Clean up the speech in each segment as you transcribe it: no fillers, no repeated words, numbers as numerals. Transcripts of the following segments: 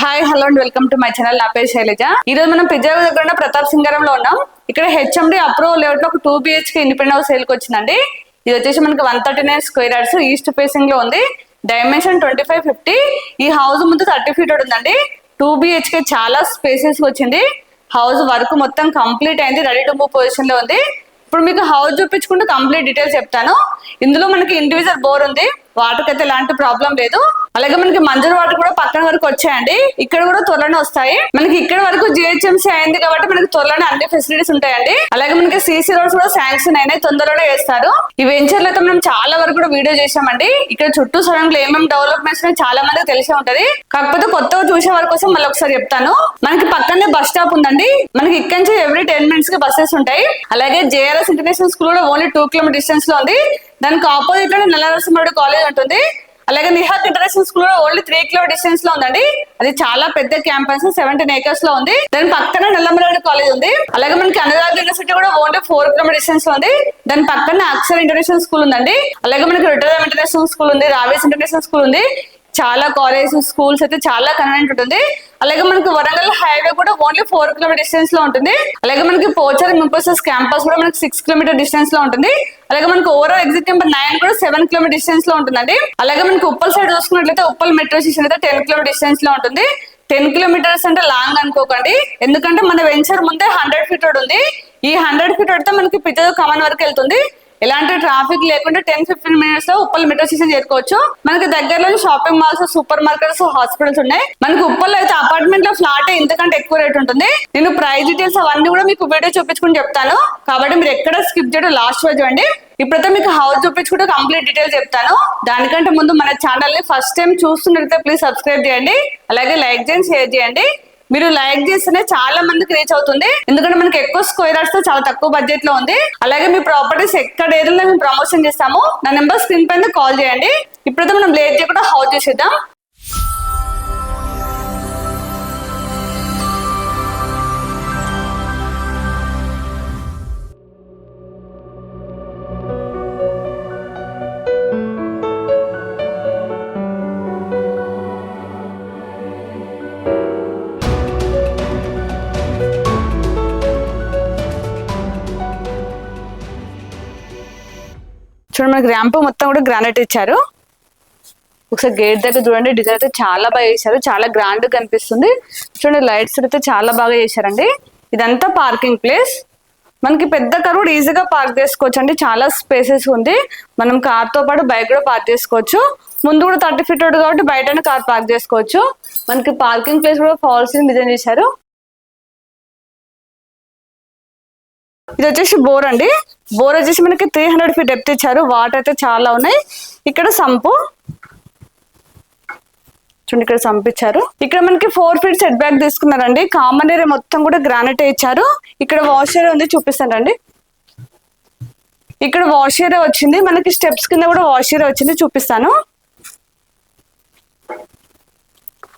Hi hello and welcome to my channel. నా పేరు శైలజ. ఈ రోజు మనం పిజ్జా దగ్గర ఉన్న ప్రతాప్ సింగారంలో ఉన్నాం. ఇక్కడ హెచ్ఎండి అప్రూవల్ లేఅవుట్ లో ఒక 2 BHK ఇండిపెండెంట్ హౌస్ సేల్ కి వచ్చిందండి. ఇది వచ్చేసి మనకి 139 స్క్వేర్ యార్డ్స్ ఈస్ట్ ఫేసింగ్ లో ఉంది. డైమెన్షన్ 2550. ఈ హౌస్ ముందు 30 feet ఉందండి. 2 BHK చాలా స్పేసెస్ వచ్చింది. హౌస్ వర్క్ మొత్తం కంప్లీట్ అయింది, రెడీ టు మూవ్ పొజిషన్ లో ఉంది. ఇప్పుడు మీకు హౌస్ చూపించుకుంటూ కంప్లీట్ డీటెయిల్స్ చెప్తాను. ఇందులో మనకి ఇండివిజువల్ బోర్ ఉంది, వాటర్ అయితే ఎలాంటి ప్రాబ్లం లేదు. అలాగే మనకి మంజూరు వాటర్ కూడా పక్కన వరకు వచ్చాయండి. ఇక్కడ కూడా త్వరలోనే వస్తాయి. మనకి ఇక్కడ వరకు GHMC అయింది కాబట్టి మనకి త్వరలోనే అన్ని ఫెసిలిటీస్ ఉంటాయండి. అలాగే మనకి CC రోడ్స్ కూడా శాంక్షన్ అయినాయి, తొందరలోనే వేస్తారు. ఈ వెంచర్ లో అయితే మనం చాలా వరకు కూడా వీడియో చేసామండి. ఇక్కడ చుట్టూ సరౌండ్ ఏమేమి డెవలప్మెంట్స్ చాలా మందికి తెలిసే ఉంటది. కాకపోతే కొత్తగా చూసే వారి కోసం మళ్ళీ ఒకసారి చెప్తాను. మనకి పక్కనే బస్ స్టాప్ ఉందండి. మనకి ఇక్కడ నుంచి ఎవ్రీ 10 minutes కి బస్సెస్ ఉంటాయి. అలాగే JRS ఇంటర్నేషనల్ స్కూల్ కూడా ఓన్లీ 2 km డిస్టెన్స్ లో ఉంది. దానికి ఆపోజిట్ లో నల్లనరసింహుడు కాలేజ్ ఉంటుంది. అలాగే నిహాత్ international school only 3 km distance లో ఉందండి. అది చాలా పెద్ద క్యాంపస్, 17 acres లో ఉంది. దాని పక్కన నల్లమరాడు కాలేజ్ ఉంది. అలాగే మనకి అనురాగ్ యూనివర్సిటీ కూడా ఓన్లీ 4 km డిస్టెన్స్ లో ఉంది. దాని పక్కన అక్షర్ ఇంటర్నేషనల్ స్కూల్ ఉందండి. అలాగే మనకి రిటర్న్ ఇంటర్నేషనల్ స్కూల్ ఉంది, రావేస్ ఇంటర్నేషనల్ స్కూల్ ఉంది. చాలా కాలేజ్ స్కూల్స్ అయితే చాలా కన్వీనియంట్ ఉంటుంది. అలాగే మనకి వరంగల్ హైవే కూడా ఓన్లీ 4 km డిస్టెన్స్ లో ఉంటుంది. అలాగే మనకి పోచారం ఇంపోసిస్ క్యాంపస్ కూడా మనకి 6 km డిస్టెన్స్ లో ఉంటుంది. అలాగే మనకి ఓవరాల్ ఎగ్జిట్ నెంబర్ 9 కూడా 7 km డిస్టెన్స్ లో ఉంటుందండి. అలాగే మనకి ఉప్పల్ సైడ్ చూసుకున్నట్లయితే ఉప్పల్ మెట్రో స్టేషన్ అయితే 10 km డిస్టెన్స్ లో ఉంటుంది. 10 kilometers అంటే లాంగ్ అనుకోకండి, ఎందుకంటే మన వెంచర్ ముందే 100 feet రోడ్ ఉంది. ఈ 100 feet రోడ్ తో మనకి పిజ్జా కమాన్ వరకు వెళ్తుంది. ఎలాంటి ట్రాఫిక్ లేకుండా 10-15 minutes లో ఉప్పల్ మెట్రో స్టేషన్ చేరుకోవచ్చు. మనకి దగ్గరలో shopping malls, super markets, hospitals ఉన్నాయి. మనకి ఉప్పల్లో అయితే అపార్ట్మెంట్ లో ఫ్లాట్ ఇంతకంటే ఎక్కువ రేట్ ఉంటుంది. నేను ప్రైస్ డీటెయిల్స్ అవన్నీ కూడా మీకు వీడియో చూపించుకుని చెప్తాను, కాబట్టి మీరు ఎక్కడ స్కిప్ చేయడం లాస్ట్ రోజు అండి. ఇప్పుడైతే మీకు హౌస్ చూపించుకుంటూ కంప్లీట్ డీటెయిల్స్ చెప్తాను. దానికంటే ముందు మన ఛానల్ ని ఫస్ట్ టైం చూస్తున్నట్లయితే ప్లీజ్ సబ్స్క్రైబ్ చేయండి. అలాగే లైక్ చేయండి, షేర్ చేయండి. మీరు లైక్ చేస్తేనే చాలా మందికి రీచ్ అవుతుంది, ఎందుకంటే మనకి ఎక్కువ స్క్వేర్ యార్డ్స్ తో చాలా తక్కువ బడ్జెట్ లో ఉంది. అలాగే మీ ప్రాపర్టీస్ ఎక్కడ ఏరియాలో మేము ప్రమోషన్ చేస్తాము. నా నెంబర్ స్క్రీన్ పైన కాల్ చేయండి. ఇప్పుడైతే మనం లేట్ చేయకుండా హౌస్ చూసేద్దాం. చూడండి, మనకి ర్యాంప్ మొత్తం కూడా గ్రానైట్ ఇచ్చారు. ఒకసారి గేట్ దగ్గర చూడండి, డిజైన్ అయితే చాలా బాగా చేశారు, చాలా గ్రాండ్ గా కనిపిస్తుంది. చూడండి, లైట్స్ అయితే చాలా బాగా చేశారండి. ఇదంతా పార్కింగ్ ప్లేస్. మనకి పెద్ద కార్ కూడా ఈజీగా పార్క్ చేసుకోవచ్చు అండి, చాలా స్పేసెస్ ఉంది. మనం కార్ తో పాటు బైక్ కూడా పార్క్ చేసుకోవచ్చు. ముందు కూడా 30 feet రోడ్ కాబట్టి బయటనే కార్ పార్క్ చేసుకోవచ్చు. మనకి పార్కింగ్ ప్లేస్ కూడా ఫాల్ సీలింగ్ డిజైన్ చేశారు. ఇది వచ్చేసి బోర్ అండి. బోర్ వచ్చేసి మనకి 300 feet డెప్త్ ఇచ్చారు. వాటర్ అయితే చాలా ఉన్నాయి. ఇక్కడ సంపు చూడండి, ఇక్కడ సంపు ఇచ్చారు. ఇక్కడ మనకి 4 feet సెట్ బ్యాక్ తీసుకున్నారండి. కామన్ ఏరియా మొత్తం కూడా గ్రానైట్ ఇచ్చారు. ఇక్కడ వాష్ ఏరియా ఉంది, చూపిస్తానండి. ఇక్కడ వాష్ ఏరియా వచ్చింది. మనకి స్టెప్స్ కింద కూడా వాష్ ఏరియా వచ్చింది, చూపిస్తాను.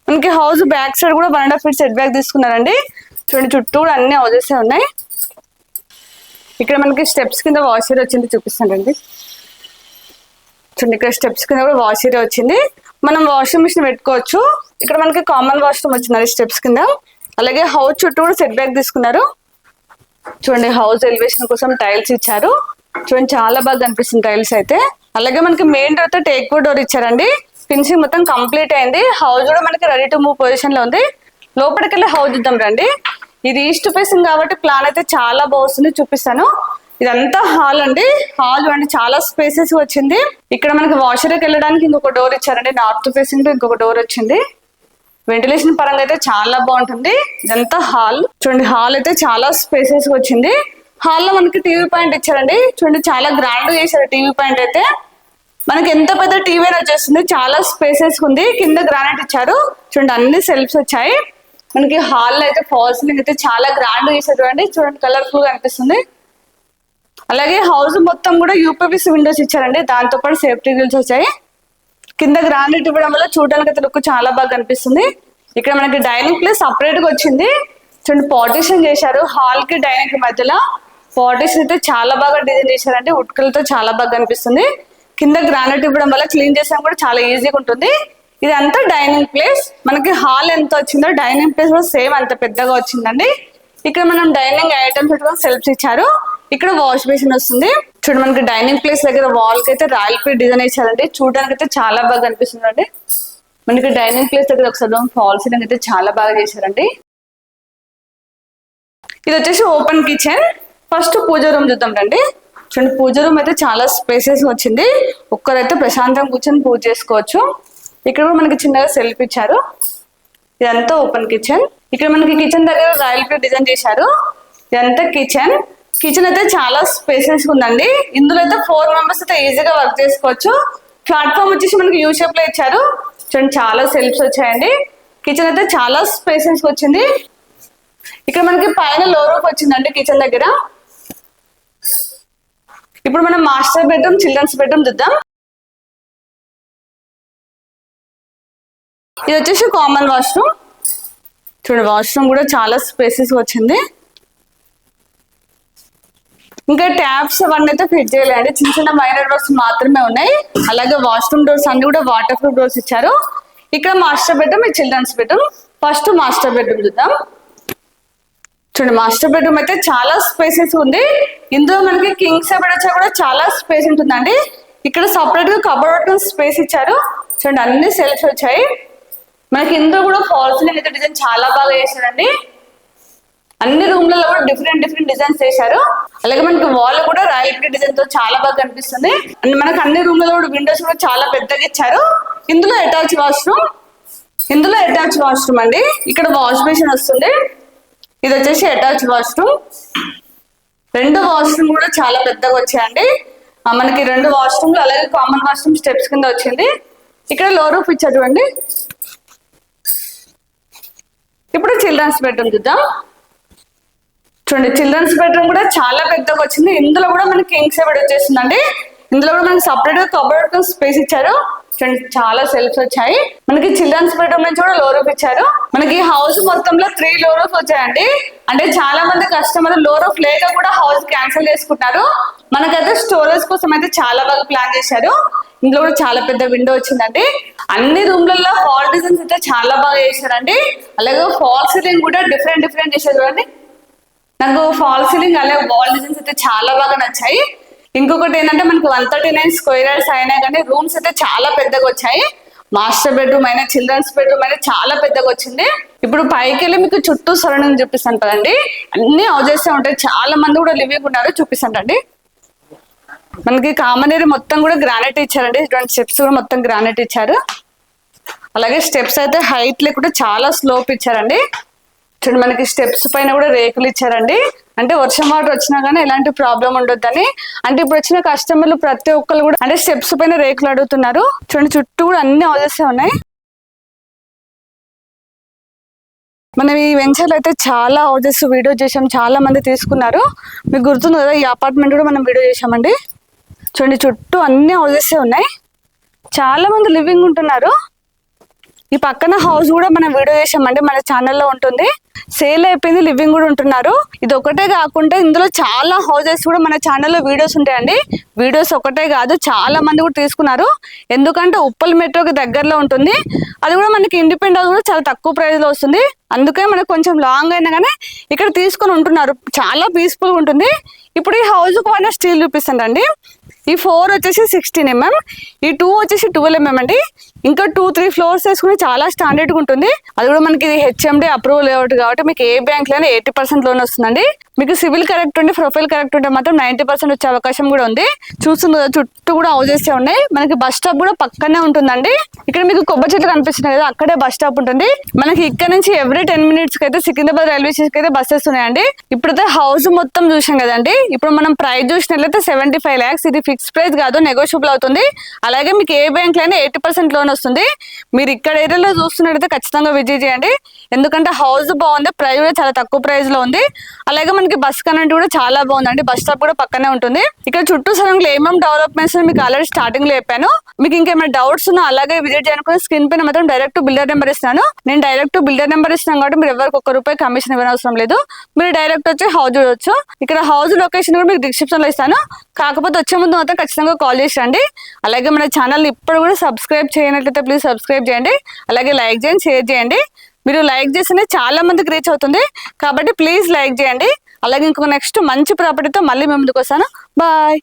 మనకి హౌస్ బ్యాక్ సైడ్ కూడా 1.5 feet సెట్ బ్యాక్ తీసుకున్నారండి. చూడండి, చుట్టూ కూడా అన్ని హౌసెస్ ఉన్నాయి. ఇక్కడ మనకి స్టెప్స్ కింద వాష్ ఏరియా వచ్చింది, చూపిస్తానండి. చూడండి, ఇక్కడ స్టెప్స్ కింద కూడా వాష్ ఏరియా వచ్చింది. మనం వాషింగ్ మిషన్ పెట్టుకోవచ్చు. ఇక్కడ మనకి కామన్ వాష్రూమ్ వచ్చింది స్టెప్స్ కింద. అలాగే హౌస్ చుట్టూ కూడా సెట్ బ్యాక్ తీసుకున్నారు. చూడండి, హౌస్ ఎలివేషన్ కోసం టైల్స్ ఇచ్చారు. చూడండి, చాలా బాగా కనిపిస్తుంది టైల్స్ అయితే. అలాగే మనకి మెయిన్ డోర్ తో టేక్ వుడ్ డోర్ ఇచ్చారండి. ఫినిషింగ్ మొత్తం కంప్లీట్ అయింది. హౌస్ కూడా మనకి రెడీ టు మూవ్ పొజిషన్ లో ఉంది. లోపలికి వెళ్ళి హౌస్ చూద్దాం రండి. ఇది ఈస్ట్ ఫేసింగ్ కాబట్టి ప్లాన్ అయితే చాలా బాగుంది, చూపిస్తాను. ఇదంతా హాల్ అండి. హాల్ అంటే చాలా స్పేసెస్ వచ్చింది. ఇక్కడ మనకి వాషర్కి వెళ్ళడానికి ఇంకొక డోర్ ఇచ్చారండి. నార్త్ ఫేసింగ్ ఇంకొక డోర్ వచ్చింది. వెంటిలేషన్ పరంగా అయితే చాలా బాగుంటుంది. ఇదంతా హాల్. చూడండి, హాల్ అయితే చాలా స్పేసెస్ వచ్చింది. హాల్ లో మనకి టీవీ పాయింట్ ఇచ్చారండి. చూడండి, చాలా గ్రాండ్ గా చేశారు టీవీ పాయింట్ అయితే. మనకి ఎంత పెద్ద టీవీ వచ్చేస్తుంది, చాలా స్పేసెస్ ఉంది. కింద గ్రానైట్ ఇచ్చారు. చూడండి, అన్ని సెల్ఫ్స్ వచ్చాయి. మనకి హాల్ లో అయితే ఫాల్ సీలింగ్ అయితే చాలా గ్రాండ్ చేశారు అండి. చూడండి, కలర్ఫుల్ గా అనిపిస్తుంది. అలాగే హౌస్ మొత్తం కూడా UPVC విండోస్ ఇచ్చారండి. దాంతో పాటు సేఫ్టీ గ్రిల్స్ వచ్చాయి. కింద గ్రానైట్ ఇవ్వడం వల్ల చూడడానికి అయితే లుక్ చాలా బాగా కనిపిస్తుంది. ఇక్కడ మనకి డైనింగ్ ప్లేస్ సపరేట్ గా వచ్చింది. చూడండి, పార్టిషన్ చేశారు. హాల్ కి డైనింగ్ కి మధ్యలో పార్టిషన్ అయితే చాలా బాగా డిజైన్ చేశారండి. ఉట్కలతో చాలా బాగా కనిపిస్తుంది. కింద గ్రానైట్ ఇవ్వడం వల్ల క్లీన్ చేసాం కూడా చాలా ఈజీగా ఉంటుంది. ఇదంతా డైనింగ్ ప్లేస్. మనకి హాల్ ఎంత వచ్చిందో డైనింగ్ ప్లేస్ కూడా సేమ్ అంత పెద్దగా వచ్చిందండి. ఇక్కడ మనం డైనింగ్ ఐటమ్స్ పెట్టుకొని సెల్ఫ్స్ ఇచ్చారు. ఇక్కడ వాష్ బేసిన్ వస్తుంది. చూడండి మనకి డైనింగ్ ప్లేస్ దగ్గర వాల్ కి అయితే రాయల్ పీట్ డిజైన్ ఇచ్చారండి. చూడడానికి అయితే చాలా బాగా అనిపిస్తుంది అండి. మనకి డైనింగ్ ప్లేస్ దగ్గర ఒకసారి ఫాల్ సీలింగ్ అయితే చాలా బాగా చేశారండి. ఇది వచ్చేసి ఓపెన్ కిచెన్. ఫస్ట్ పూజ రూమ్ చూద్దాం రండి. చూడండి పూజ రూమ్ అయితే చాలా స్పేసెస్ వచ్చింది. ఒక్కరైతే ప్రశాంతంగా కూర్చొని పూజ చేసుకోవచ్చు. ఇక్కడ కూడా మనకి చిన్నగా సెల్ఫ్ ఇచ్చారు. ఇదంతా ఓపెన్ కిచెన్. ఇక్కడ మనకి కిచెన్ దగ్గర రాయల్ ప్లేట్ డిజైన్ చేశారు. ఇదంతా కిచెన్. కిచెన్ అయితే చాలా స్పేసెస్ ఉందండి. ఇందులో అయితే 4 మెంబర్స్ అయితే ఈజీగా వర్క్ చేసుకోవచ్చు. ప్లాట్ఫామ్ వచ్చేసి మనకి యూ షేప్ లో ఇచ్చారు. చూడండి చాలా సెల్ఫ్స్ వచ్చాయండి. కిచెన్ అయితే చాలా స్పేసెస్ వచ్చింది. ఇక్కడ మనకి పైన లో రూఫ్ వచ్చిందండి కిచెన్ దగ్గర. ఇప్పుడు మనం మాస్టర్ బెడ్రూమ్, చిల్డ్రన్స్ బెడ్రూమ్ చూద్దాం. ఇది వచ్చేసి కామన్ వాష్రూమ్. చూడండి వాష్రూమ్ కూడా చాలా స్పేసెస్ వచ్చింది. ఇంకా ట్యాప్స్ అవన్నీ అయితే ఫిట్ చేయలేండి. చిన్న చిన్న మైనర్ డోర్స్ మాత్రమే ఉన్నాయి. అలాగే వాష్రూమ్ డోర్స్ అన్ని కూడా వాటర్ ప్రూఫ్ డోర్స్ ఇచ్చారు. ఇక్కడ మాస్టర్ బెడ్రూమ్, ఇది children's bedroom. First master bedroom చూద్దాం. చూడండి మాస్టర్ బెడ్రూమ్ అయితే చాలా స్పేసెస్ ఉంది. ఇందులో మనకి కింగ్ సైజ్ బెడ్ వచ్చా కూడా చాలా స్పేస్ ఉంటుందండి. ఇక్కడ సపరేట్ గా కబోర్డ్ స్పేస్ ఇచ్చారు. చూడండి అన్ని సెల్ఫ్స్ వచ్చాయి. మనకి ఇందులో కూడా ఫాల్ సీలింగ్ అయితే డిజైన్ చాలా బాగా చేశారండి. అన్ని రూమ్లలో కూడా డిఫరెంట్ డిజైన్స్ చేశారు. అలాగే మనకి వాల్ కూడా రాయల్ ప్లేట్ డిజైన్ తో చాలా బాగా కనిపిస్తుంది. అండ్ మనకి అన్ని రూమ్లలో కూడా విండోస్ కూడా చాలా పెద్దగా ఇచ్చారు. ఇందులో అటాచ్ వాష్రూమ్ అండి. ఇక్కడ వాష్ బేసిన్ వస్తుంది. ఇది వచ్చేసి అటాచ్ వాష్రూమ్. 2 వాష్రూమ్ కూడా చాలా పెద్దగా వచ్చాయండి. మనకి 2 వాష్రూమ్లు అలాగే కామన్ వాష్రూమ్ స్టెప్స్ కింద వచ్చింది. ఇక్కడ లో రూఫ్ ఇచ్చారు చూడండి. ఇప్పుడు చిల్డ్రన్స్ బెడ్రూమ్ చూద్దాం. చూడండి చిల్డ్రన్స్ బెడ్రూమ్ కూడా చాలా పెద్దగా వచ్చింది. ఇందులో కూడా మనకి కింగ్ సైజ్ బెడ్ వచ్చేసిందండి. ఇందులో కూడా మనకి సపరేట్ గా కబోర్డ్ స్పేస్ ఇచ్చారు. చూడండి చాలా సెల్ఫ్స్ వచ్చాయి. మనకి చిల్డ్రన్స్ బెడ్రూమ్ నుంచి కూడా లో రూఫ్ ఇచ్చారు. మనకి హౌస్ మొత్తంలో 3 లో రూఫ్ వచ్చాయండి. అంటే చాలా మంది కస్టమర్ లో రూఫ్ లేక కూడా హౌస్ క్యాన్సిల్ చేసుకుంటారు. మనకైతే స్టోరేజ్ కోసం అయితే చాలా బాగా ప్లాన్ చేశారు. ఇందులో కూడా చాలా పెద్ద విండో వచ్చిందండి. అన్ని రూమ్లలో హాల్ డిజైన్స్ అయితే చాలా బాగా చేశారండి. అలాగే ఫాల్ సీలింగ్ కూడా డిఫరెంట్ చేశారు చూడండి. నాకు ఫాల్ సీలింగ్ అలాగే వాల్ డిజైన్స్ అయితే చాలా బాగా నచ్చాయి. ఇంకొకటి ఏంటంటే మనకి 139 స్క్వేర్ యార్డ్స్ అయినా కానీ రూమ్స్ అయితే చాలా పెద్దగా వచ్చాయి. మాస్టర్ బెడ్రూమ్ అయినా చిల్డ్రన్స్ బెడ్రూమ్ అయినా చాలా పెద్దగా వచ్చింది. ఇప్పుడు పైకి వెళ్ళి మీకు చుట్టూ సరౌండింగ్ చూపిస్తాను కదండి. అన్ని హౌజెస్ ఉంటాయి. చాలా మంది కూడా లివింగ్ ఉన్నారు. చూపిస్తానండి. మనకి కామన్ ఏరియా మొత్తం కూడా గ్రానైట్ ఇచ్చారండి. ఇటువంటి స్టెప్స్ కూడా మొత్తం గ్రానైట్ ఇచ్చారు. అలాగే స్టెప్స్ అయితే హైట్ లేకుండా చాలా స్లోప్ ఇచ్చారండి. చూడండి మనకి స్టెప్స్ పైన కూడా రేకులు ఇచ్చారండి. అంటే వర్షం వాటర్ వచ్చినా కానీ ఎలాంటి ప్రాబ్లం ఉండొద్దని. అంటే ఇప్పుడు వచ్చిన కస్టమర్లు ప్రతి ఒక్కరు కూడా అంటే స్టెప్స్ పైన రేకులు అడుగుతున్నారు. చూడండి చుట్టూ కూడా అన్ని హౌజెస్ ఉన్నాయి. మనం ఈ వెంచర్లో అయితే చాలా హౌజెస్ వీడియో చేసాం. చాలా మంది తీసుకున్నారు. మీకు గుర్తుంది కదా ఈ అపార్ట్మెంట్ కూడా మనం వీడియో చేసామండి. చూడండి చుట్టూ అన్ని హౌజెస్ ఉన్నాయి. చాలా మంది లివింగ్ ఉంటున్నారు. ఈ పక్కన హౌస్ కూడా మనం వీడియో చేసామండి. మన ఛానల్లో ఉంటుంది. సేల్ అయిపోయింది. లివింగ్ కూడా ఉంటున్నారు. ఇది ఒకటే కాకుండా ఇందులో చాలా హౌసెస్ కూడా మన ఛానల్లో వీడియోస్ ఉంటాయండి. వీడియోస్ ఒకటే కాదు చాలా మంది కూడా తీసుకున్నారు. ఎందుకంటే ఉప్పల్ మెట్రోకి దగ్గరలో ఉంటుంది. అది కూడా మనకి ఇండిపెండెంట్ కూడా చాలా తక్కువ ప్రైస్ లో వస్తుంది. అందుకే మనకు కొంచెం లాంగ్ అయినా కానీ ఇక్కడ తీసుకొని ఉంటున్నారు. చాలా పీస్ఫుల్గా ఉంటుంది. ఇప్పుడు ఈ హౌస్ పైన స్టీల్ చూపిస్తానండి. ఈ 4 వచ్చేసి 16 mm, ఈ 2 వచ్చేసి 12 mm అండి. ఇంకా 2-3 ఫ్లోర్స్ వేసుకుని చాలా స్టాండర్డ్గా ఉంటుంది. అది కూడా మనకి హెచ్ఎండి అప్రూవల్ లేఅవుట్ కాబట్టి మీకు ఏ బ్యాంక్ లోనే 80% లోన్ వస్తుందండి. మీకు సివిల్ కరెక్ట్ ఉండి ప్రొఫైల్ కరెక్ట్ ఉంటే మాత్రం 90% వచ్చే అవకాశం కూడా ఉంది. చూస్తుంది చుట్టూ కూడా హౌజెస్ ఉన్నాయి. మనకి బస్ స్టాప్ కూడా పక్కనే ఉంటుందండి. ఇక్కడ మీకు కొబ్బరి చెట్లు కనిపిస్తున్నాయి కదా, అక్కడే బస్ స్టాప్ ఉంటుంది. మనకి ఇక్కడ నుంచి ఎవ్రీ 10 minutes కి అయితే సికింద్రాబాద్ రైల్వే స్టేషన్ అయితే బస్సెస్ ఉన్నాయండి. ఇప్పుడైతే హౌస్ మొత్తం చూసాం కదండి. ఇప్పుడు మనం ప్రైస్ చూసినట్లయితే 75 lakhs. ఇది ఫిక్స్ ప్రైస్ కాదు, నెగోషియబుల్ అవుతుంది. అలాగే మీకు ఏ బ్యాంక్ లోనే 80% లోన్ వస్తుంది. మీరు ఇక్కడ ఏరియాలో చూస్తున్నట్టయితే ఖచ్చితంగా విజిట్ చేయండి. ఎందుకంటే హౌస్ బాగుంది, ప్రైస్ కూడా చాలా తక్కువ ప్రైస్ లో ఉంది. అలాగే మనకి బస్ కనెక్ట్ కూడా చాలా బాగుందండి. బస్ స్టాప్ కూడా పక్కనే ఉంటుంది. ఇక్కడ చుట్టూ సరంలో ఏమేమి డెవలప్మెంట్స్ మీకు ఆల్రెడీ స్టార్టింగ్ లో చెప్పాను. మీకు ఇంకేమైనా డౌట్స్ ఉన్నా అలాగే విజిట్ చేయడానికి స్క్రీన్ పైన మాత్రం డైరెక్ట్ బిల్డర్ నెంబర్ ఇస్తాను. నేను డైరెక్ట్ బిల్డర్ నెంబర్ ఇస్తున్నాను కాబట్టి మీరు ఎవరికి ₹1 కమిషన్ ఇవ్వనవసరం లేదు. మీరు డైరెక్ట్ వచ్చి హౌస్ చూడొచ్చు. ఇక్కడ హౌస్ లొకేషన్ కూడా మీకు డిస్క్రిప్షన్ లో ఇస్తాను. కాకపోతే వచ్చే ముందు మాత్రం ఖచ్చితంగా కాల్ చేసి రండి. అలాగే మన ఛానల్ ఇప్పుడు కూడా సబ్స్క్రైబ్ చేయనట్లయితే నచ్చినట్లయితే ప్లీజ్ సబ్స్క్రైబ్ చేయండి, అలాగే లైక్ చేయండి, షేర్ చేయండి. మీరు లైక్ చేస్తేనే చాలా మందికి రీచ్ అవుతుంది కాబట్టి ప్లీజ్ లైక్ చేయండి. అలాగే ఇంకొక నెక్స్ట్ మంచి ప్రాపర్టీతో మళ్ళీ మేము ముందుకు వస్తాను. బాయ్.